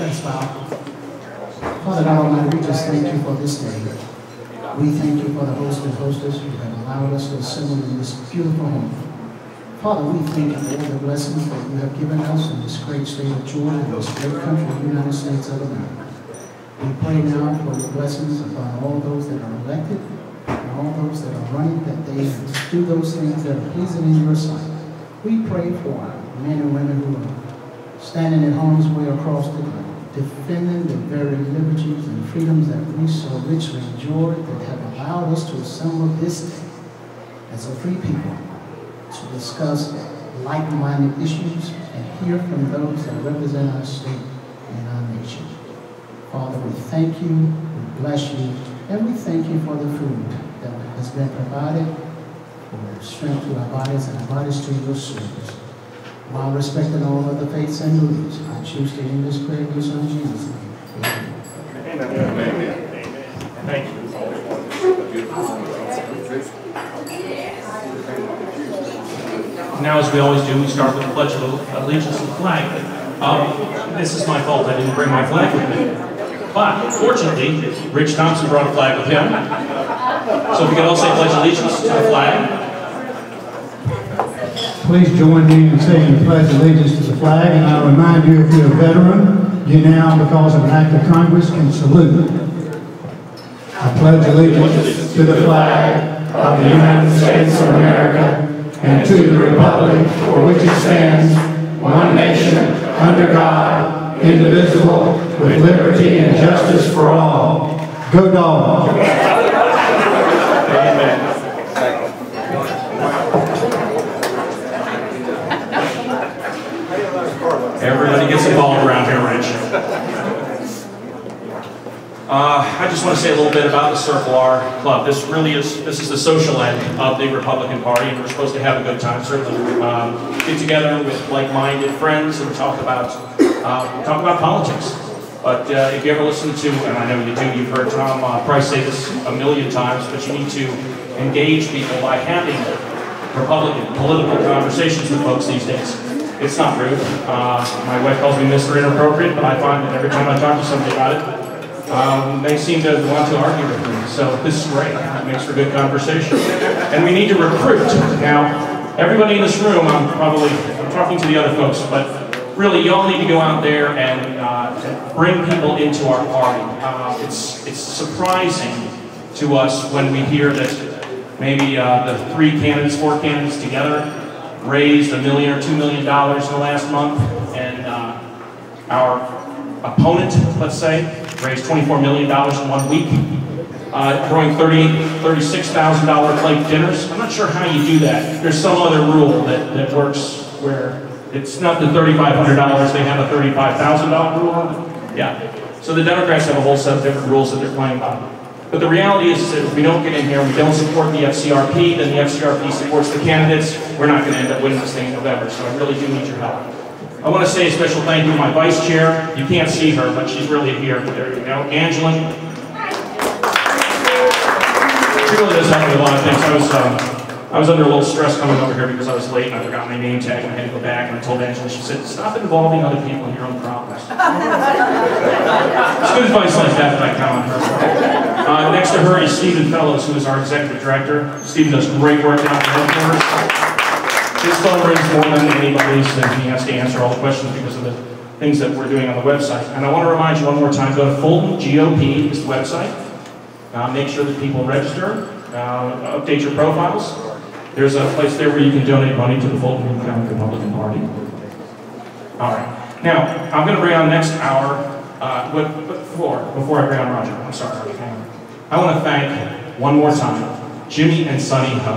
Let's bow. Father God Almighty, we just thank you for this day. We thank you for the host and hostess who have allowed us to assemble in this beautiful home. Father, we thank you for all the blessings that you have given us in this great state of Georgia, in this great country, the United States of America. We pray now for your blessings upon all those that are elected and all those that are running, that they do those things that are pleasing in your sight. We pray for men and women who are standing in harm's way across the globe, defending the very liberties and freedoms that we so richly enjoy, that have allowed us to assemble this day as a free people to discuss like-minded issues and hear from those that represent our state and our nation. Father, we thank you, we bless you, and we thank you for the food that has been provided for strength to our bodies and our bodies to your service. While respecting all other faiths and beliefs, I choose to end this prayer in your Son Jesus' name. Amen. Amen. Amen. Thank you. Now, as we always do, we start with the Pledge of Allegiance to the flag. This is my fault. I didn't bring my flag with me. But, fortunately, Rich Thompson brought a flag with him. So if we could all say Pledge Allegiance to the flag. Please join me in saying the Pledge of Allegiance to the flag, and I'll remind you, if you're a veteran, you now, because of an act of Congress, can salute. I pledge allegiance to the flag of the United States of America and to the republic for which it stands, one nation, under God, indivisible, with liberty and justice for all. Go Dogs! Amen. Everybody gets involved around here, Rich. I just want to say a little bit about the Circle R Club. This is the social end of the Republican Party, and we're supposed to have a good time, certainly. Get together with like-minded friends and talk about politics. But if you ever listen to, and I know you do, you've heard Tom Price say this a million times, but you need to engage people by having Republican political conversations with folks these days. It's not rude. My wife calls me Mr. Inappropriate, but I find that every time I talk to somebody about it, they seem to want to argue with me. So this is great. It makes for good conversation. And we need to recruit. Now, everybody in this room, I'm talking to the other folks, but really, y'all need to go out there and bring people into our party. It's surprising to us when we hear that maybe the 4 candidates together raised $1 million or $2 million in the last month, and our opponent, let's say, raised $24 million in 1 week, throwing $36,000 plate dinners. I'm not sure how you do that. There's some other rule that works where it's not the $3,500, they have a $35,000 rule. Yeah. So the Democrats have a whole set of different rules that they're playing by. But the reality is that if we don't get in here, we don't support the FCRP, then the FCRP supports the candidates, we're not going to end up winning this thing in November. So I really do need your help. I want to say a special thank you to my vice chair. You can't see her, but she's really here. There you go. Angela. She really does help me with a lot of things. I was under a little stress coming over here because I was late and I forgot my name tag and I had to go back, and I told Angela, she said, stop involving other people in your own problems. It's good advice like that I count on her. Next to her is Stephen Fellows, who is our executive director. Stephen does great work down at headquarters. His phone rings more than anybody's, and he has to answer all the questions because of the things that we're doing on the website. And I want to remind you one more time, go to Fulton, GOP is the website. Make sure that people register, update your profiles. There's a place there where you can donate money to the Fulton County Republican Party. All right. Now, I'm going to bring on next hour, before I bring on Roger, I'm sorry. I want to thank, one more time, Jimmy and Sonny Ho.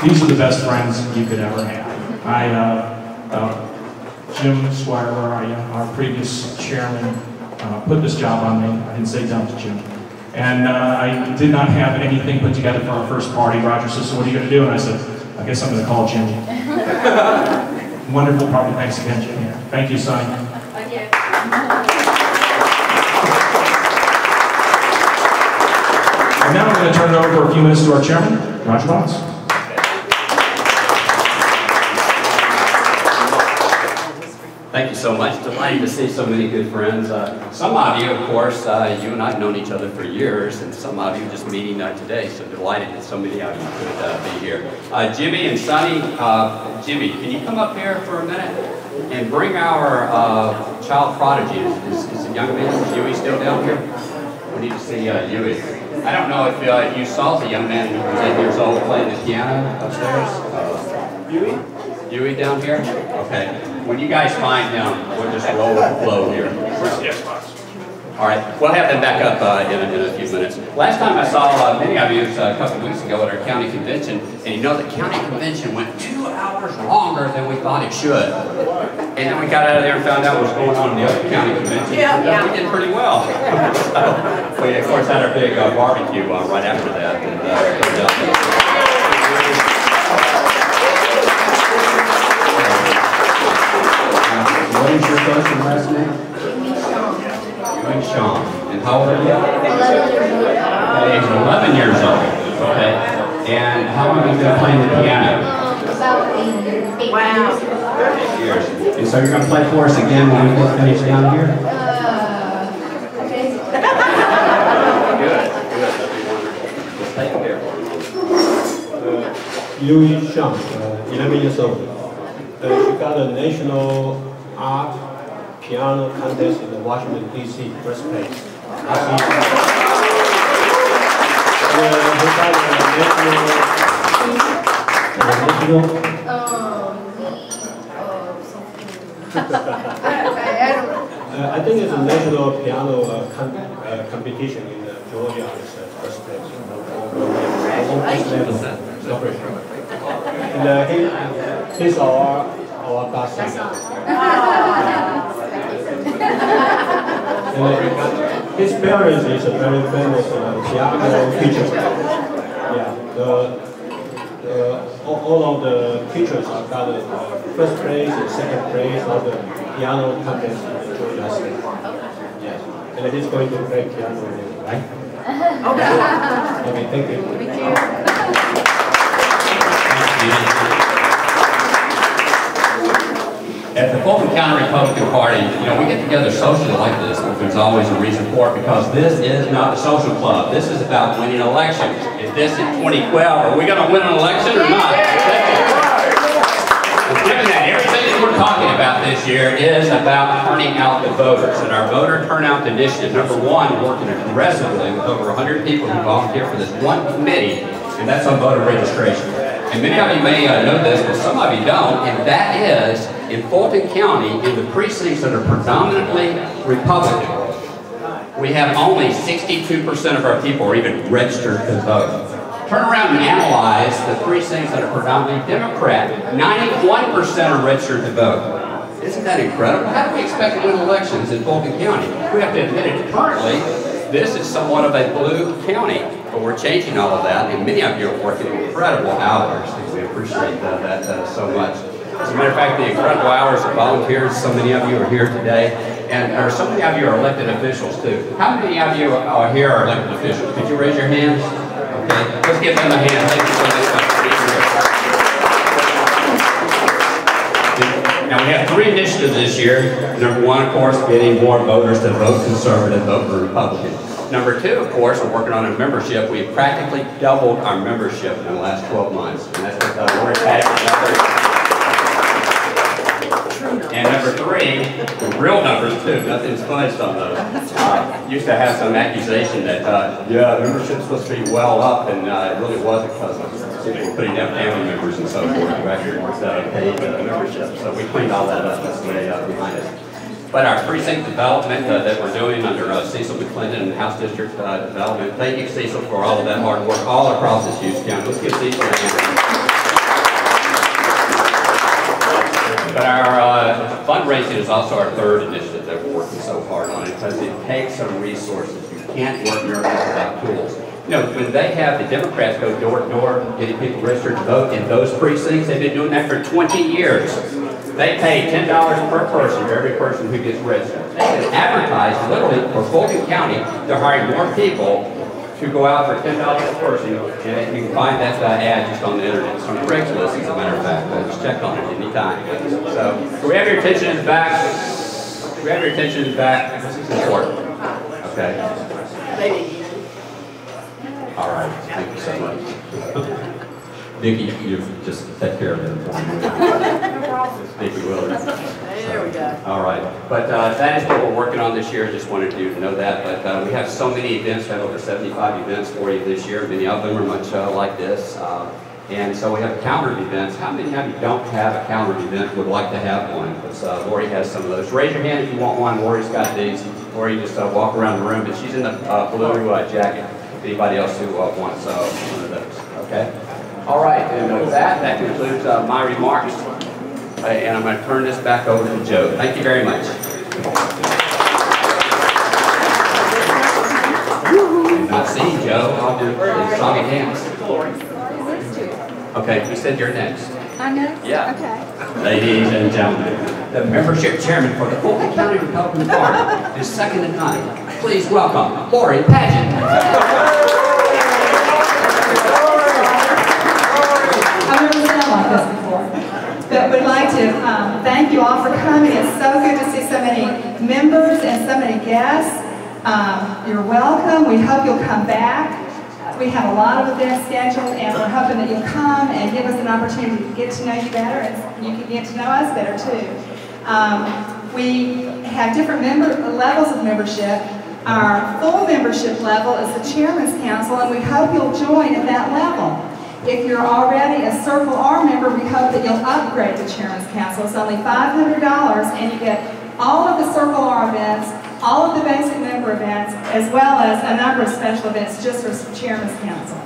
These are the best friends you could ever have. Jim Squire, where are you? Our previous chairman put this job on me. I didn't say dump to Jim. And I did not have anything put together for our first party. Roger said, so what are you going to do? And I said, I guess I'm going to call Jimmy. Wonderful party. Thanks again, Jimmy. Thank you, Sonny. Thank you. And now we're going to turn it over for a few minutes to our chairman, Roger Watts. Thank you so much. Delighted to see so many good friends. Some of you, of course, you and I have known each other for years, and some of you just meeting today, so delighted that so many of you could be here. Jimmy and Sonny, Jimmy, can you come up here for a minute and bring our child prodigy? Is the young man, is Huey still down here? We need to see Huey. I don't know if you saw the young man who was 8 years old playing the piano upstairs. Huey? Huey down here? Okay. When you guys find him, we'll just roll with the flow here. All right, we'll have them back up in a few minutes. Last time I saw many of you a couple of weeks ago at our county convention, and you know the county convention went 2 hours longer than we thought it should. And then we got out of there and found out what was going on in the other county convention. Yeah. We did pretty well. So we, of course, had our big barbecue right after that. And, what is your first and last name? Sean. And how old are you? 11 years old. Okay, he's 11 years old. Okay. And how long have you been playing the piano? About 8 years. Wow. 8 years. And so you're going to play for us again when we get finished down here? Okay. Good. Just take it there. Louis Sean, 11 years old. She got a national art piano contest in Washington, D.C., first place. He got I think it's a national piano competition in Georgia. It's first place. And he's our bass singer. His parents is a very famous piano teacher. Yeah, all of the teachers have got first place and second place of the piano contest in Georgia State. Yes, and he's going to play piano, right? Okay, thank you. At the Fulton County Republican Party, you know, we get together socially like this, but there's always a reason for it, because this is not a social club. This is about winning elections. Is this in 2012? Are we going to win an election or not? Given that everything that we're talking about this year is about turning out the voters, and our voter turnout initiative, number one, working aggressively with over 100 people who volunteer for this one committee, and that's on voter registration. And many of you may know this, but some of you don't, and that is in Fulton County, in the precincts that are predominantly Republican, we have only 62% of our people are even registered to vote. Turn around and analyze the precincts that are predominantly Democrat, 91% are registered to vote. Isn't that incredible? How do we expect to win elections in Fulton County? We have to admit it. Currently, this is somewhat of a blue county, but we're changing all of that, and many of you are working incredible hours, and we appreciate that so much. As a matter of fact, the incredible hours of volunteers, so many of you are here today, and so many of you are elected officials too. How many of you here are elected officials? Could you raise your hands? Okay, let's give them a hand. Thank you so much for being here. Now we have 3 initiatives this year. Number 1, of course, getting more voters to vote conservative, vote for Republican. Number 2, of course, we're working on a membership. We've practically doubled our membership in the last 12 months, and that's what we're attached. And number 3, the real numbers too, nothing's fudged on those. Used to have some accusation that, yeah, membership's supposed to be well up, and it really wasn't, because people were putting down family members and so forth who actually weren't paid membership. So we cleaned all that up. That's the way behind us. But our precinct development that we're doing under Cecil McClendon and House District Development, thank you, Cecil, for all of that hard work all across this huge county. Let's give Cecil a hand. But our fundraising is also our 3rd initiative that we're working so hard on, because it takes some resources. You can't work miracles without tools. You know, when they have the Democrats go door to door getting people registered to vote in those precincts, they've been doing that for 20 years. They pay $10 per person for every person who gets registered. They can advertise literally for Fulton County. They're hiring more people to go out for $10 a person, and you can find that ad just on the internet. It's from Craigslist, as a matter of fact. Just check on it anytime. So, do we have your attention in the back? Do we have your attention in the back? This is important. Okay. All right. Thank you so much. Vicki, you just take care of it for me. No problem. Vicki Willard. There we go. All right, but that is what we're working on this year. Just wanted you to know that. But we have so many events. We have over 75 events for you this year. Many of them are much like this. And so we have a calendar of events. How many of you don't have a calendar event would like to have one? Because Lori has some of those. Raise your hand if you want one. Lori's got these. Lori, just walk around the room. But she's in the blue jacket. Anybody else who wants one of those? Okay. All right, and with that concludes my remarks. And I'm going to turn this back over to Joe. Thank you very much. I'm not seeing Joe. I'll do the song and dance. Okay, you said you're next. I'm next? Yeah. Okay. Ladies and gentlemen, the membership chairman for the Fulton County Republican Party is second in none. Please welcome Lori Pageant. I've never sounded like this before. But we'd like to thank you all for coming. It's so good to see so many members and so many guests. You're welcome. We hope you'll come back. We have a lot of events scheduled, and we're hoping that you'll come and give us an opportunity to get to know you better, and you can get to know us better too. We have different levels of membership. Our full membership level is the Chairman's Council, and we hope you'll join at that level. If you're already a Circle R member, we hope that you'll upgrade to Chairman's Council. It's only $500, and you get all of the Circle R events, all of the basic member events, as well as a number of special events just for Chairman's Council.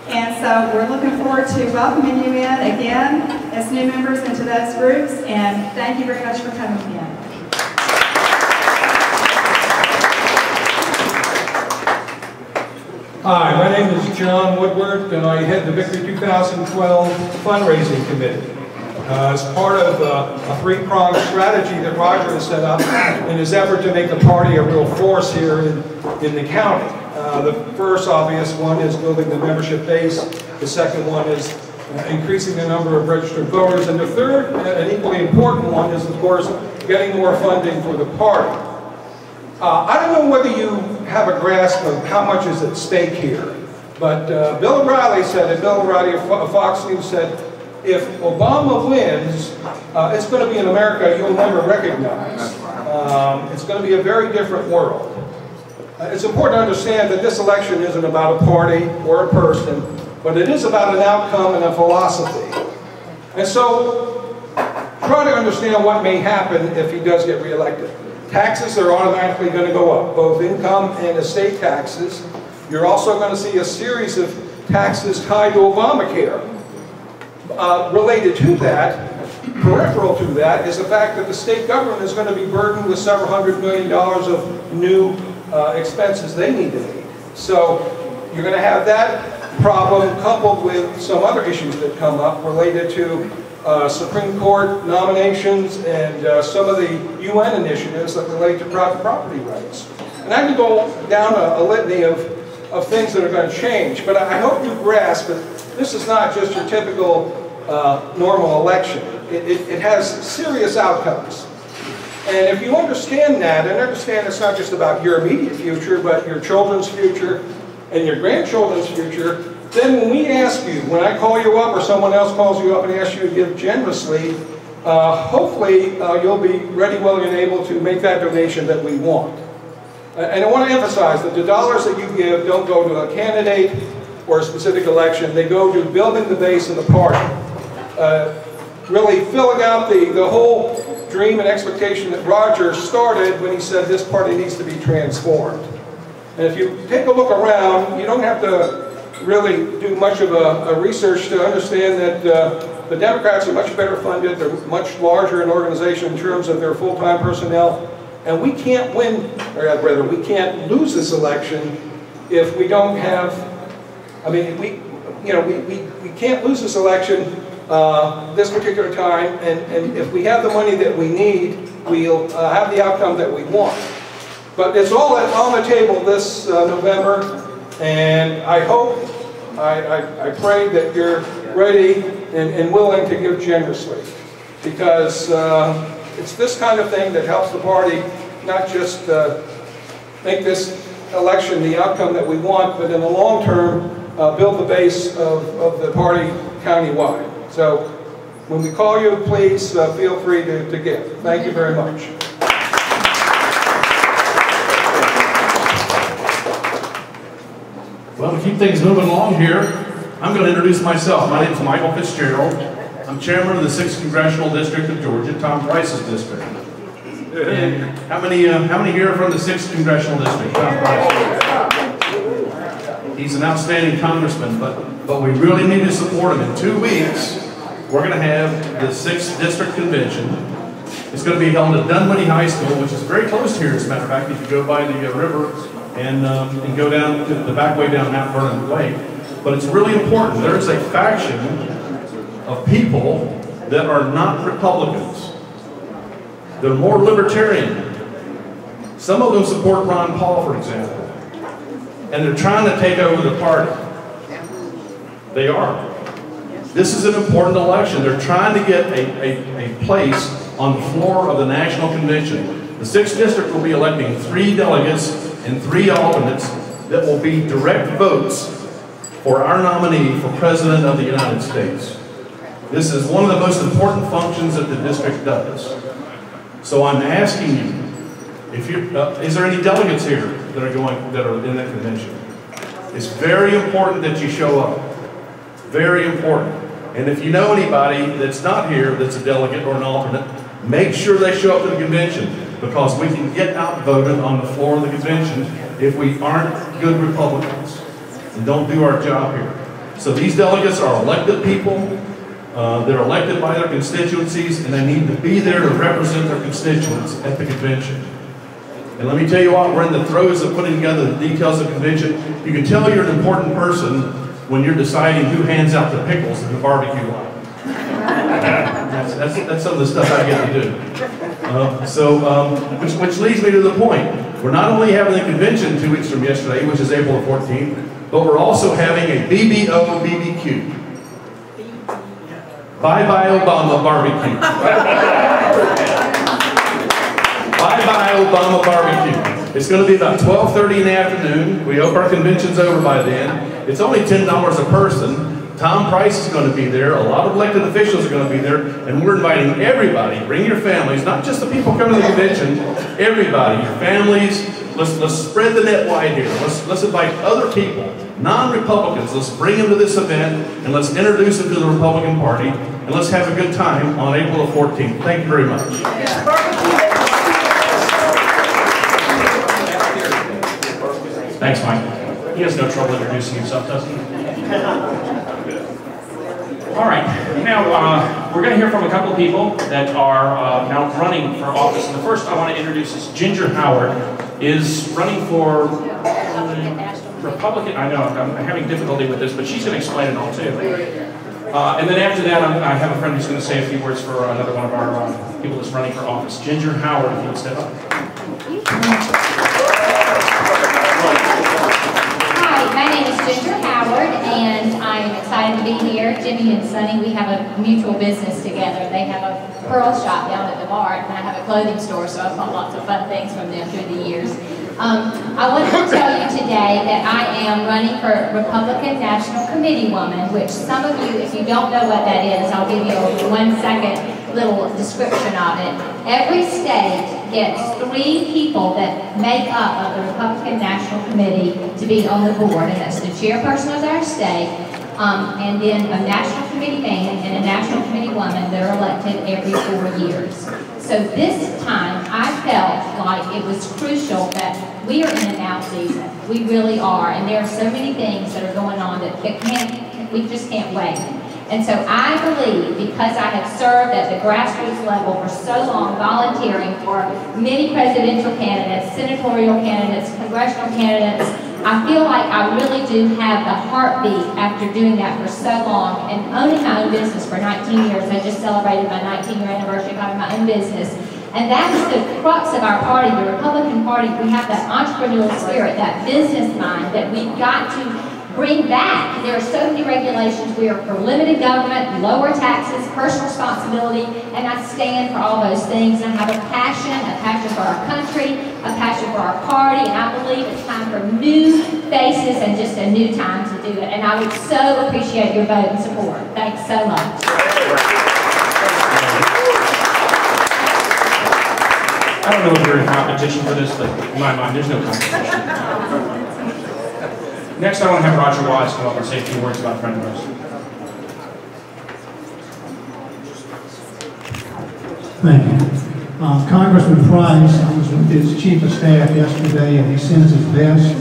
And so we're looking forward to welcoming you in again as new members into those groups, and thank you very much for coming in. Hi, my name is John Woodward, and I head the Victory 2012 Fundraising Committee. As part of a three-pronged strategy that Roger has set up in his effort to make the party a real force here in the county. The first obvious one is building the membership base. The second one is increasing the number of registered voters. And the third, and equally important one, is, of course, getting more funding for the party. I don't know whether you have a grasp of how much is at stake here, but Bill O'Reilly said, and Bill O'Reilly of Fox News said, if Obama wins, it's going to be an America you'll never recognize. It's going to be a very different world. It's important to understand that this election isn't about a party or a person, but it is about an outcome and a philosophy. And so, try to understand what may happen if he does get reelected. Taxes are automatically going to go up, both income and estate taxes. You're also going to see a series of taxes tied to Obamacare. Related to that, peripheral to that, is the fact that the state government is going to be burdened with several $100 million of new expenses they need to meet. So you're going to have that problem coupled with some other issues that come up related to Supreme Court nominations and some of the UN initiatives that relate to private property rights. And I can go down a litany of things that are going to change, but I hope you grasp that this is not just your typical normal election. It has serious outcomes. And if you understand that, and understand it's not just about your immediate future, but your children's future and your grandchildren's future, then when we ask you, when I call you up or someone else calls you up and asks you to give generously, hopefully you'll be ready, willing, and able to make that donation that we want. And I want to emphasize that the dollars that you give don't go to a candidate or a specific election. They go to building the base of the party. Really filling out the whole dream and expectation that Roger started when he said this party needs to be transformed. And if you take a look around, you don't have to really do much of a research to understand that the Democrats are much better funded, they're much larger an organization in terms of their full-time personnel, and we can't win, or rather, we can't lose this election if we don't have, I mean, we can't lose this election this particular time, and if we have the money that we need, we'll have the outcome that we want. But it's all on the table this November, And I hope, I pray that you're ready and willing to give generously, because it's this kind of thing that helps the party not just make this election the outcome that we want, but in the long term, build the base of the party countywide. So when we call you, please feel free to give. Thank you very much. Well, to keep things moving along here, I'm going to introduce myself. My name is Michael Fitzgerald. I'm chairman of the 6th Congressional District of Georgia, Tom Price's district. And how many here are from the 6th Congressional District? Tom Price. He's an outstanding congressman, but we really need to support him. In 2 weeks, we're going to have the 6th District Convention. It's going to be held at Dunwoody High School, which is very close here, as a matter of fact, if you go by the river and go down to the back way down Mount Vernon Lake. But it's really important. There's a faction of people that are not Republicans. They're more libertarian. Some of them support Ron Paul, for example. And they're trying to take over the party. They are. This is an important election. They're trying to get a place on the floor of the National Convention. The 6th District will be electing 3 delegates and 3 alternates that will be direct votes for our nominee for President of the United States. This is one of the most important functions that the district does. So I'm asking you, if you is there any delegates here that are in that convention? It's very important that you show up. Very important. And if you know anybody that's not here that's a delegate or an alternate, make sure they show up to the convention, because we can get outvoted on the floor of the convention if we aren't good Republicans and don't do our job here. So these delegates are elected people. They're elected by their constituencies, and they need to be there to represent their constituents at the convention. And let me tell you what, we're in the throes of putting together the details of the convention. You can tell you're an important person when you're deciding who hands out the pickles in the barbecue line. That's some of the stuff I get to do. Which leads me to the point. We're not only having the convention 2 weeks from yesterday, which is April 14th, but we're also having a BBO BBQ. Bye-bye Obama barbecue. Bye-bye Obama barbecue. It's going to be about 12:30 in the afternoon. We hope our convention's over by then. It's only $10 a person. Tom Price is going to be there. A lot of elected officials are going to be there. And we're inviting everybody. Bring your families, not just the people coming to the convention. Everybody, your families. Let's spread the net wide here. Let's invite other people, non-Republicans. Let's bring them to this event, and let's introduce them to the Republican Party, and let's have a good time on April the 14th. Thank you very much. Thanks, Mike. He has no trouble introducing himself, does he? All right, now we're going to hear from a couple of people that are now running for office. And the first I want to introduce is Ginger Howard, is running for Republican. I know I'm having difficulty with this, but she's going to explain it all too. And then after that, I have a friend who's going to say a few words for another one of our people that's running for office. Ginger Howard, if you would step up. My name is Ginger Howard, and I'm excited to be here. Jimmy and Sonny, we have a mutual business together. They have a pearl shop down at the Mart, and I have a clothing store, so I've got lots of fun things from them through the years. I wanted to tell you today that I am running for Republican National Committee woman, which some of you, if you don't know what that is, I'll give you a 1-second little description of it. Every state gets 3 people that make up of the Republican National Committee to be on the board, and that's the chairperson of our state, and then a National Committee man and a National Committee woman that are elected every 4 years. So this time, I felt like it was crucial that we are in a now season. We really are, and there are so many things that are going on that we just can't wait. And so I believe, because I have served at the grassroots level for so long, volunteering for many presidential candidates, senatorial candidates, congressional candidates, I feel like I really do have the heartbeat after doing that for so long and owning my own business for 19 years. I just celebrated my 19-year anniversary of having my own business. And that is the crux of our party, the Republican Party. We have that entrepreneurial spirit, that business mind that we've got to bring back. There are so many regulations. We are for limited government, lower taxes, personal responsibility, and I stand for all those things. And I have a passion for our country, a passion for our party, and I believe it's time for new faces and just a new time to do it. And I would so appreciate your vote and support. Thanks so much. I don't know if you're in competition for this, but in my mind, there's no competition. Next, I want to have Roger Wise come up and say a few words about Friend of Rose. Thank you. Congressman Price, I was with his chief of staff yesterday, and he sends his best.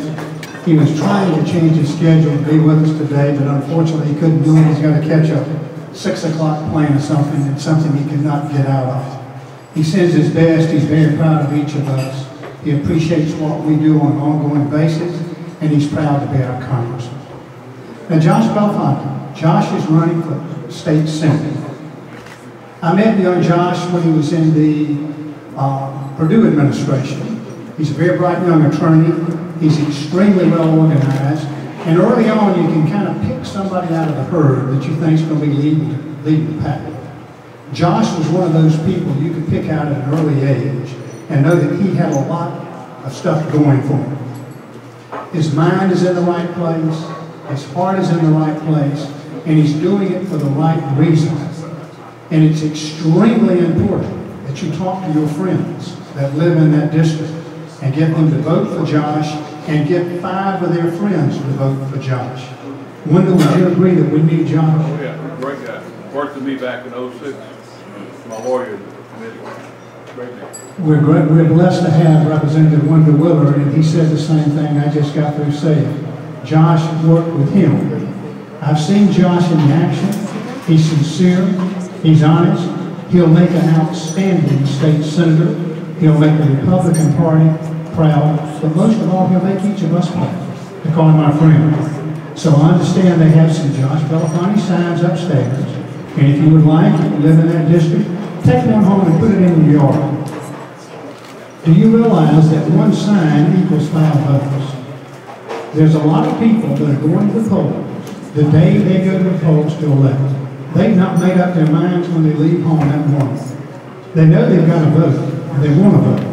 He was trying to change his schedule to be with us today, but unfortunately he couldn't do it. He's got to catch a 6 o'clock plane or something, and something he cannot get out of. He sends his best. He's very proud of each of us. He appreciates what we do on an ongoing basis, and he's proud to be our congressman. Now, Josh Belfonte. Josh is running for state senate. I met young Josh when he was in the Purdue administration. He's a very bright young attorney. He's extremely well organized. And early on, you can kind of pick somebody out of the herd that you think is going to be leading the pack. Josh was one of those people you could pick out at an early age and know that he had a lot of stuff going for him. His mind is in the right place, his heart is in the right place, and he's doing it for the right reasons. And it's extremely important that you talk to your friends that live in that district and get them to vote for Josh and get 5 of their friends to vote for Josh. Wendell, would you agree that we need Josh? Oh yeah, great guy. Worked with me back in '06, my lawyer committee. Great man. We're blessed to have Representative Wendell Willard, and he said the same thing I just got through saying. Josh worked with him. I've seen Josh in action. He's sincere. He's honest. He'll make an outstanding state senator. He'll make the Republican Party proud. But most of all, he'll make each of us proud to call him our friend. So I understand they have some Josh Belfonte signs upstairs. And if you would like, if you live in that district, take one home and put it in your yard. Do you realize that one sign equals 5 votes? There's a lot of people that are going to the polls the day they go to the polls to elect. They've not made up their minds when they leave home that morning. They know they've got to vote, and they want to vote.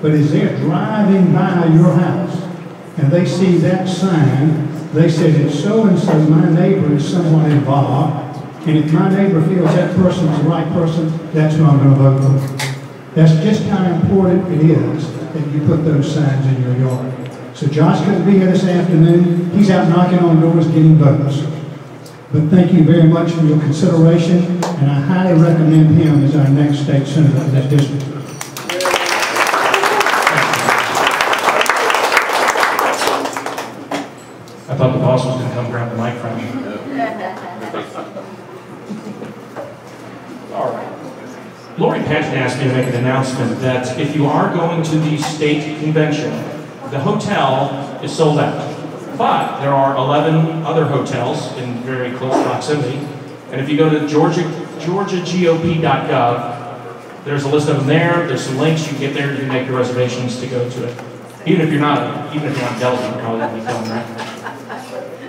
But as they're driving by your house, and they see that sign, they say, it's so-and-so, my neighbor is somewhat involved, and if my neighbor feels that person is the right person, that's who I'm going to vote for. That's just how important it is that you put those signs in your yard. So Josh couldn't be here this afternoon. He's out knocking on doors getting votes. But thank you very much for your consideration, and I highly recommend him as our next state senator of that district. I thought the boss was going to come grab the mic from me. All right. Lori Patchen asked me to make an announcement that if you are going to the state convention, the hotel is sold out. But there are 11 other hotels in very close proximity. And if you go to georgiagop.gov, there's a list of them there. There's some links. You can get there. You can make your reservations to go to it. Even if you're not delegate, you probably have to be going, right?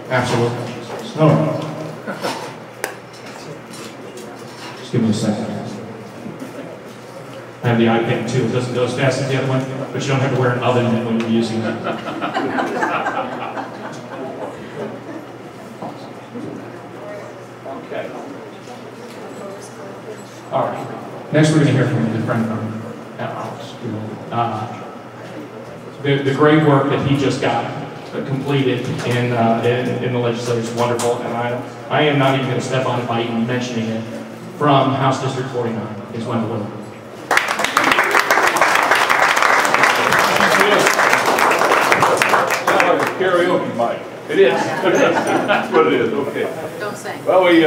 Absolutely. All right. Just give me a second. I have the iPad too. It doesn't go as fast as the other one, but you don't have to wear an oven when you're using it. Okay. All right. Next, we're going to hear from a good friend from Alex. The great work that he just got completed in the legislature is wonderful, and I am not even going to step on it by even mentioning it. From House District 49 is Wendell Willard. Karaoke mic. It is. That's what it is. Okay. Don't sing. Well, we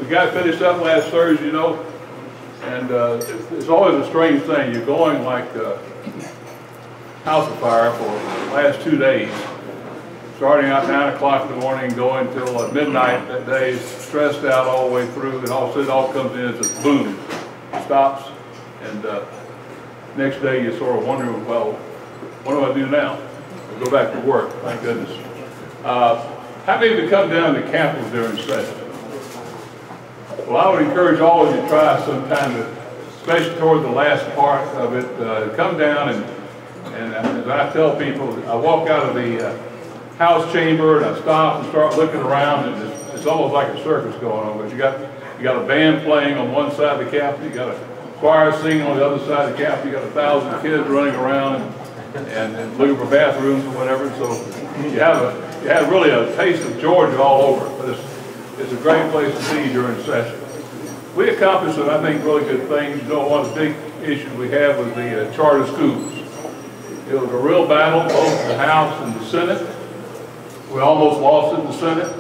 got finished up last Thursday, you know, and it's always a strange thing. You're going like house afire for the last 2 days, starting out 9 o'clock in the morning, going till midnight that day, stressed out all the way through, and all of a sudden it all comes in, it's just boom, stops, and next day you're sort of wondering, well, what do I do now? I go back to work, thank goodness. How many of you come down to the Capitol during session? Well, I would encourage all of you to try sometime, especially toward the last part of it, come down and as I tell people, I walk out of the House chamber and I stop and start looking around, and it's almost like a circus going on. But you got a band playing on one side of the Capitol, you got a choir singing on the other side of the Capitol, you got 1,000 kids running around and looking for bathrooms or whatever. So you have really a taste of Georgia all over. But it's a great place to be during session. We accomplished some, I think, really good things. You know, one of the big issues we had was the charter schools. It was a real battle, both in the House and the Senate. We almost lost it in the Senate,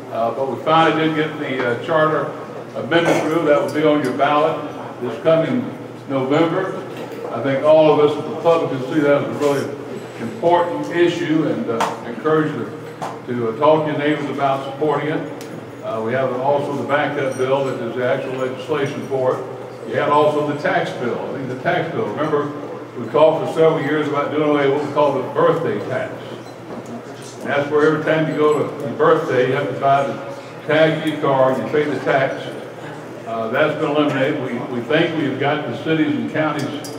but we finally did get the charter amendment through. That will be on your ballot this coming November. I think all of us as Republicans see that as a really important issue, and encourage you to talk to your neighbors about supporting it. We have also the backup bill that is the actual legislation for it. You have also the tax bill. I think the tax bill, remember, we talked for several years about doing away with what we call the birthday tax. And that's where every time you go to your birthday, you have to buy the tag for your car and you pay the tax. That's been eliminated. We think we've got the cities and counties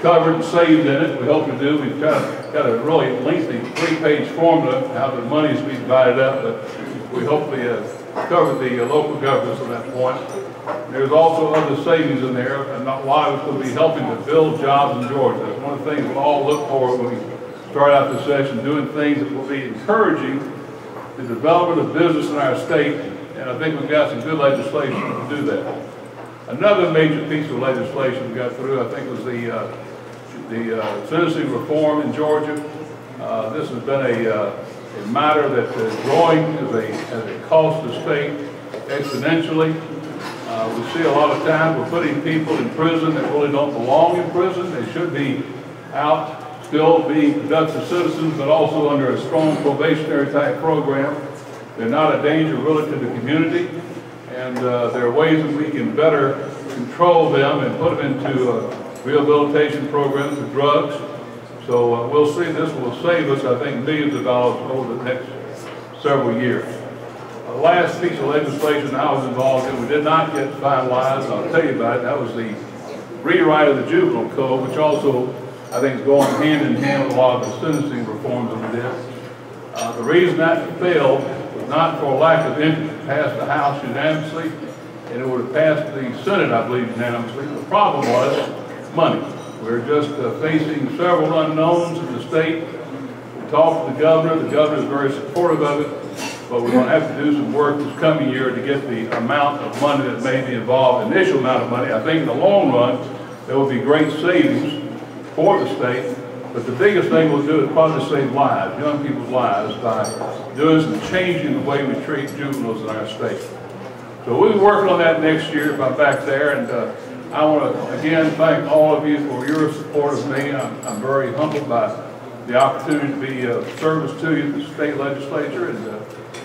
covered and saved in it. We hope to do. We've got a really lengthy 3-page formula how the money is being divided up, but we hopefully covered the local governments on that point. There's also other savings in there, and a lot of it's going to be helping to build jobs in Georgia. That's one of the things we all look for when we start out the session, doing things that will be encouraging the development of business in our state, and I think we've got some good legislation to do that. Another major piece of legislation we got through, I think, was the sentencing reform in Georgia. This has been a matter that is growing as a cost to the state exponentially. We see a lot of times we're putting people in prison that really don't belong in prison. They should be out still being productive citizens, but also under a strong probationary type program. They're not a danger really to the community, and there are ways that we can better control them and put them into rehabilitation programs for drugs. So we'll see, this will save us, I think, millions of dollars over the next several years. The last piece of legislation I was involved in, we did not get finalized, I'll tell you about it. That was the rewrite of the juvenile code, which also I think is going hand in hand with a lot of the sentencing reforms that we did. The reason that failed was not for lack of interest. It passed the House unanimously, and it would have passed the Senate, I believe, unanimously. The problem was money. We're just facing several unknowns in the state. We talked to the governor is very supportive of it. But we're going to have to do some work this coming year to get the amount of money that may be involved, initial amount of money. I think in the long run, there will be great savings for the state. But the biggest thing we'll do is probably save lives, young people's lives, by doing some changing the way we treat juveniles in our state. So we'll be working on that next year if I'm back there. And I want to, again, thank all of you for your support of me. I'm very humbled by the opportunity to be of service to you, the state legislature. And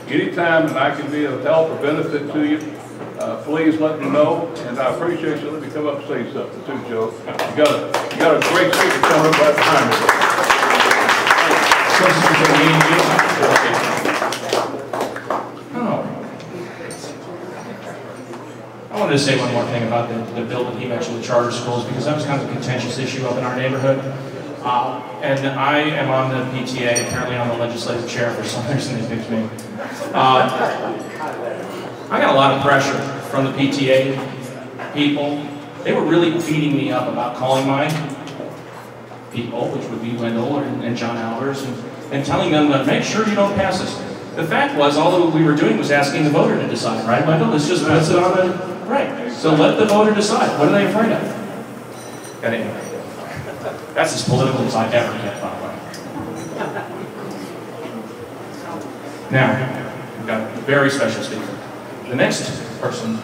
anytime that I can be of help or benefit to you, please let me know. And I appreciate you. Let me come up and say something too, Joe. You got a great speaker coming up right behind me. I wanted to say one more thing about the bill that he mentioned, the charter schools, because that was kind of a contentious issue up in our neighborhood. And I am on the PTA, apparently I'm the legislative chair for some reason they picked me. I got a lot of pressure from the PTA people. They were really beating me up about calling my people, which would be Wendell and John Albers, and telling them to make sure you don't pass this. The fact was, all that we were doing was asking the voter to decide, right, Wendell? Let's just pass it on the right. So let the voter decide. What are they afraid of? And anyway. That's as political as I ever get, by the way. Now, we've got a very special speaker. The next person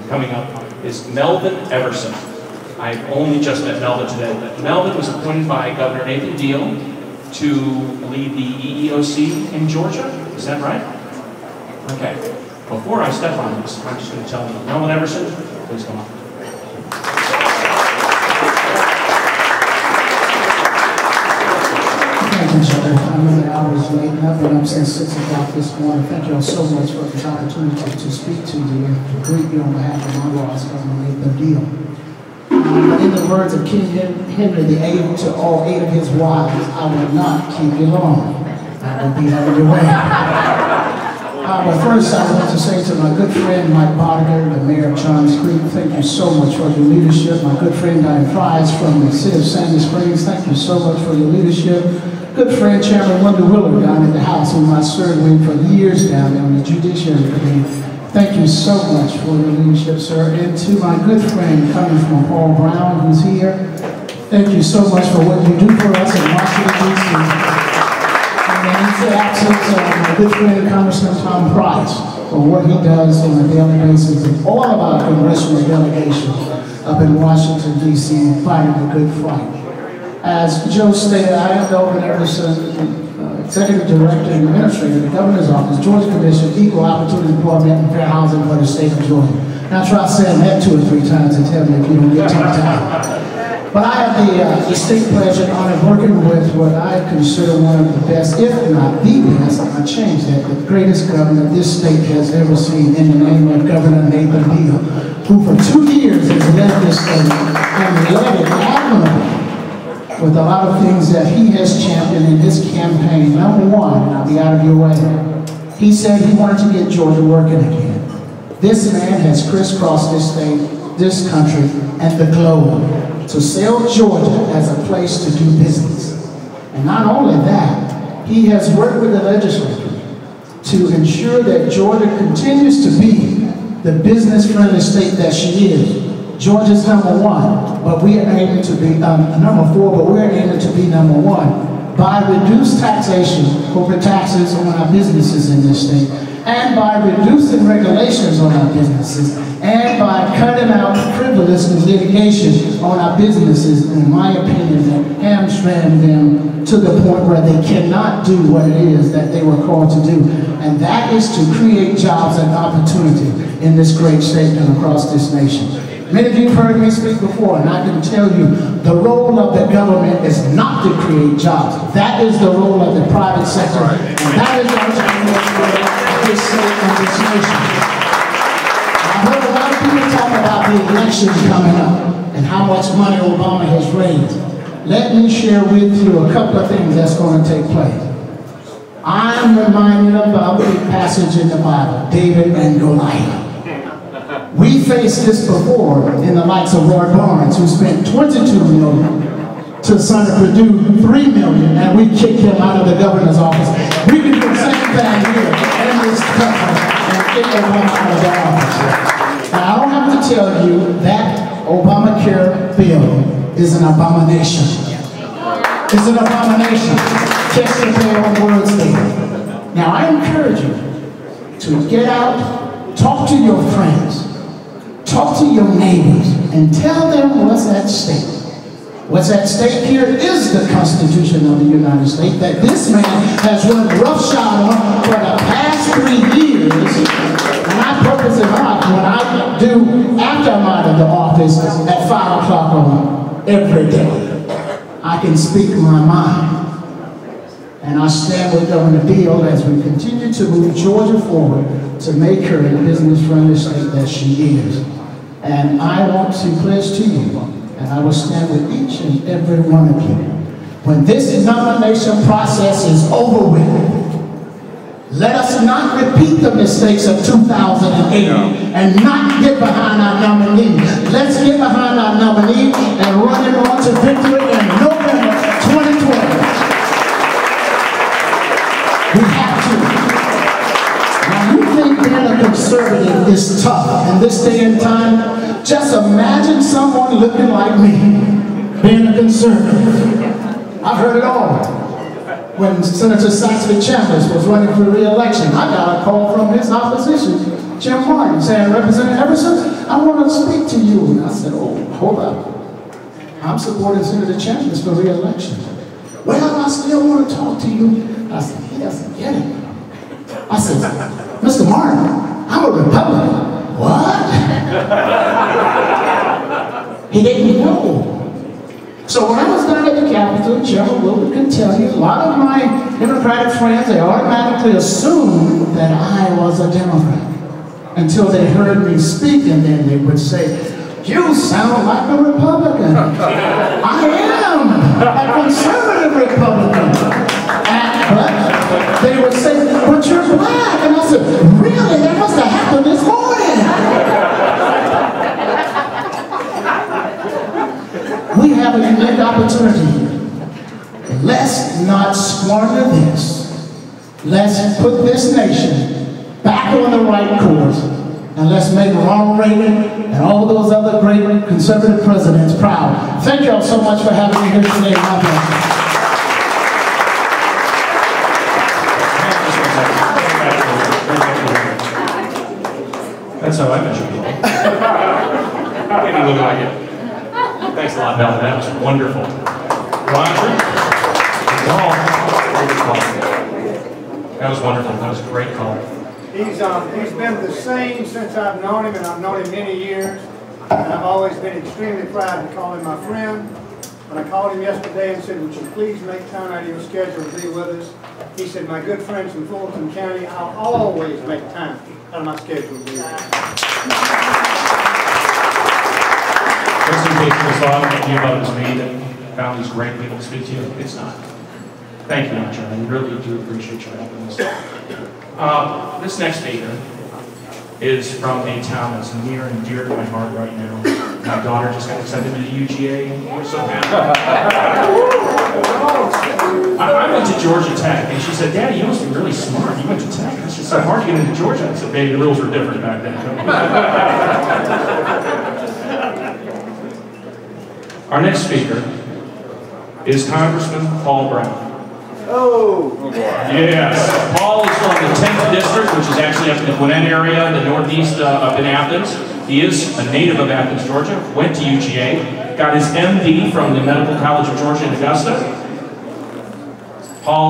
coming up is Melvin Everson. I've only just met Melvin today. Melvin was appointed by Governor Nathan Deal to lead the EEOC in Georgia. Is that right? Okay. Before I step on this, I'm just going to tell you, Melvin Everson, please come on. each other. I know that I was late, and I've been up since 6 o'clock this morning. Thank you all so much for this opportunity to speak to you and to greet you on behalf of my lost cousin, Nathan Deal. But in the words of King Henry VIII to all 8 of his wives, I will not keep you long. I will be out of your way. But first, I want to say to my good friend, Mike Bodiger, the mayor of Johns Creek, thank you so much for your leadership. My good friend, Diane Price from the city of Sandy Springs, thank you so much for your leadership. Good friend, Chairman Wendell Willard down at the House, whom I served with for years down there on the Judiciary Committee. Thank you so much for your leadership, sir. And to my good friend coming from Paul Brown, who's here, thank you so much for what you do for us in Washington, D.C. And in the absence of my good friend, Congressman Tom Price, for what he does on a daily basis in all of our congressional delegations up in Washington, D.C., fighting a good fight. As Joe stated, I am Delvin Everson, Executive Director and Administrator of the Governor's Office, Georgia Commission, Equal Opportunity Employment and Fair Housing for the state of Georgia. Now try saying that 2 or 3 times and tell me if you don't get tongue-tied. But I have the distinct pleasure and honor of working with what I consider one of the best, if not the best, I change that, the greatest governor this state has ever seen, in the name of Governor Nathan Deal, who for 2 years has led this state and led it admirably with a lot of things that he has championed in his campaign. Number one, and I'll be out of your way, he said he wanted to get Georgia working again. This man has crisscrossed this state, this country, and the globe to sell Georgia as a place to do business. And not only that, he has worked with the legislature to ensure that Georgia continues to be the business-friendly state that she is. Georgia's #1, but we are aiming to be #4, but we're aiming to be #1 by reduced taxation, corporate taxes on our businesses in this state, and by reducing regulations on our businesses, and by cutting out frivolous litigation on our businesses, in my opinion, that hamstring them to the point where they cannot do what it is that they were called to do. And that is to create jobs and opportunity in this great state and across this nation. Many of you have heard me speak before, and I can tell you the role of the government is not to create jobs. That is the role of the private sector, and that is the role of this state and this nation. I've heard a lot of people talk about the elections coming up and how much money Obama has raised. Let me share with you a couple of things that's going to take place. I'm reminded about the passage in the Bible, David and Goliath. We faced this before in the likes of Roy Barnes, who spent $22 million to Senator Perdue $3 million, and we kicked him out of the governor's office. We can do the same thing here in this country and kick Obama out of the office. Now, I don't have to tell you that Obamacare bill is an abomination. It's an abomination. Catch the play on words there. Now, I encourage you to get out, talk to your friends, talk to your neighbors, and tell them what's at stake. What's at stake here is the Constitution of the United States that this man has run roughshod on for the past 3 years. And I purpose in mind when I do after I'm out of the office at 5 o'clock on every day, I can speak my mind. And I stand with Governor Deal as we continue to move Georgia forward to make her the business-friendly state that she is. And I want to pledge to you, and I will stand with each and every one of you, when this nomination process is over with, let us not repeat the mistakes of 2008 and not get behind our nominee. Let's get behind our nominee and run it on to victory in November 2012. We have to. Now, you think being a conservative is tough in this day and time? Just imagine someone looking like me being a conservative. I've heard it all. When Senator Saxby Chambers was running for re-election, I got a call from his opposition, Jim Martin, saying, Representative Everson, I want to speak to you. And I said, oh, hold up. I'm supporting Senator Chambers for re-election. Well, I still want to talk to you. I said, he doesn't get it. I said, Mr. Martin, I'm a Republican. What? He didn't know. So when I was down at the Capitol good Chairman Wilbur can tell you, a lot of my Democratic friends, they automatically assumed that I was a Democrat until they heard me speak, and then they would say, "You sound like a Republican." I am a conservative Republican. But they would say, "But you're black." And I said, "Really? That must have happened this morning." We have a unique opportunity here. Let's not squander this. Let's put this nation back on the right course. And let's make Ronald Reagan and all those other great conservative presidents proud. Thank you all so much for having me here today. That's how I measure people. Maybe look like it. Thanks a lot, Bella. That was wonderful. Roger? That was wonderful. That was a great call. He's been the same since I've known him, and I've known him many years. And I've always been extremely proud to call him my friend. When I called him yesterday and said, "Would you please make time out of your schedule to be with us?" He said, "My good friends from Fulton County, I'll always make time out of my schedule to be with us." Just in case you thought that you thought it was me that found these great people to speak to you, it's not. Thank you, Roger. I really do appreciate your help in this. This next speaker is from a town that's near and dear to my heart right now. My daughter just got accepted into UGA, and we're so happy. I went to Georgia Tech, and she said, "Daddy, you must be really smart. You went to Tech. It's just so hard to get into Georgia." I said, "Baby, the rules were different back then." Our next speaker is Congressman Paul Brown. Oh! Yes. Paul is from the 10th District, which is actually up in the Gwinnett area, in the northeast up in Athens. He is a native of Athens, Georgia, went to UGA, got his MD from the Medical College of Georgia in Augusta. Paul